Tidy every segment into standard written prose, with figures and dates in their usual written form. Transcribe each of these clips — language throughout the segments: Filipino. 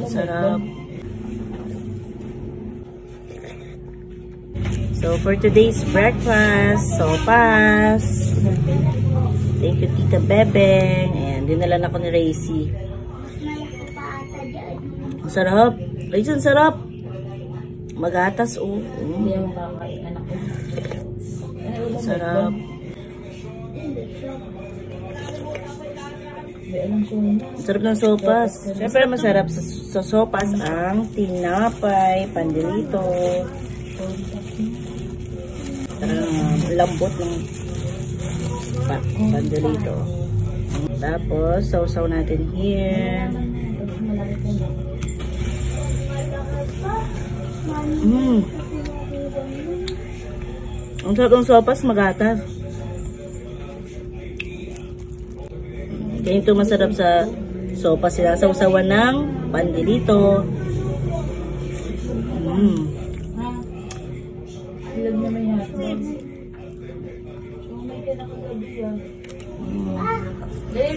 Sarap. So, for today's breakfast, sopas. Thank you, Tita Bebeng. Ayan, dinala na ko ni Racy. Ang sarap. Racy, ang sarap. Magatas, oh. Sarap. Sarap ng sopas. Siyempre masarap sa sopas ang tinapay, pandelito. Lambot ng pandelito. Tapos, sausaw natin here. Ang sarap ng sopas, magatas. Ganito masarap sa sopas, sinasawsawan ng pandelito.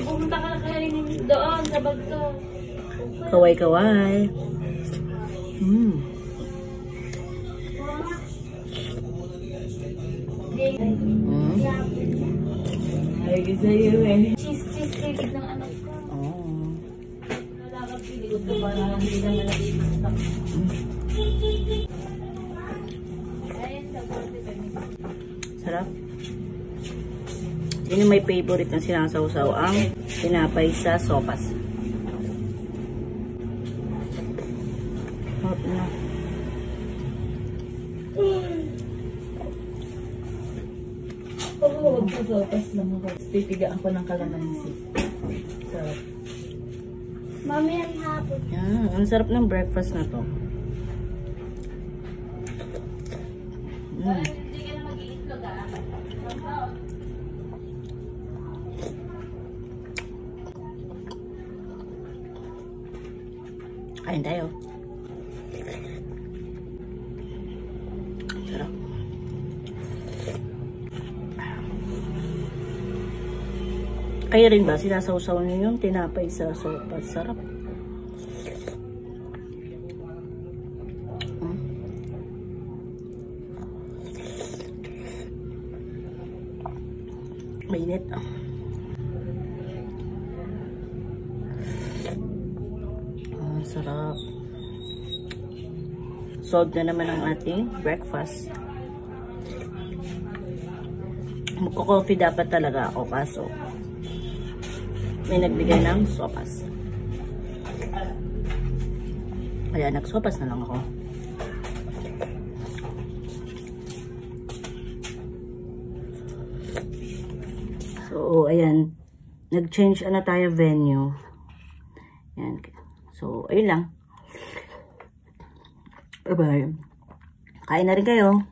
Pumunta ka na kaya doon sa bagto. Kaway-kaway. Ay, gusto yun eh. Cheese favorite ng anak ko. Nalakap pilikot na para hindi na malagay yung stock. Sarap. Yun yung may favorite na sinasawsaw ang tinapay sa sopas. Hot na. Oo, sopas lang ako. Pipigaan ko ng kalamansi. Sarap. Mami, ang hapon. Yan, ang sarap ng breakfast na to. Hindi ka na mag-iitlog ah. Kain tayo. Sarap. Kaya rin ba sinasawsaw niyo yung tinapay sa sopas? Sarap. Mainit. Sarap. Solved na naman ang ating breakfast. Magko-coffee dapat talaga ako, kaso may nagbigay ng sopas. Kaya nagsopas na lang ako. So, ayan. Nag-change na tayo venue. Ayan. So, ayun lang. Bye-bye. Kain na rin kayo.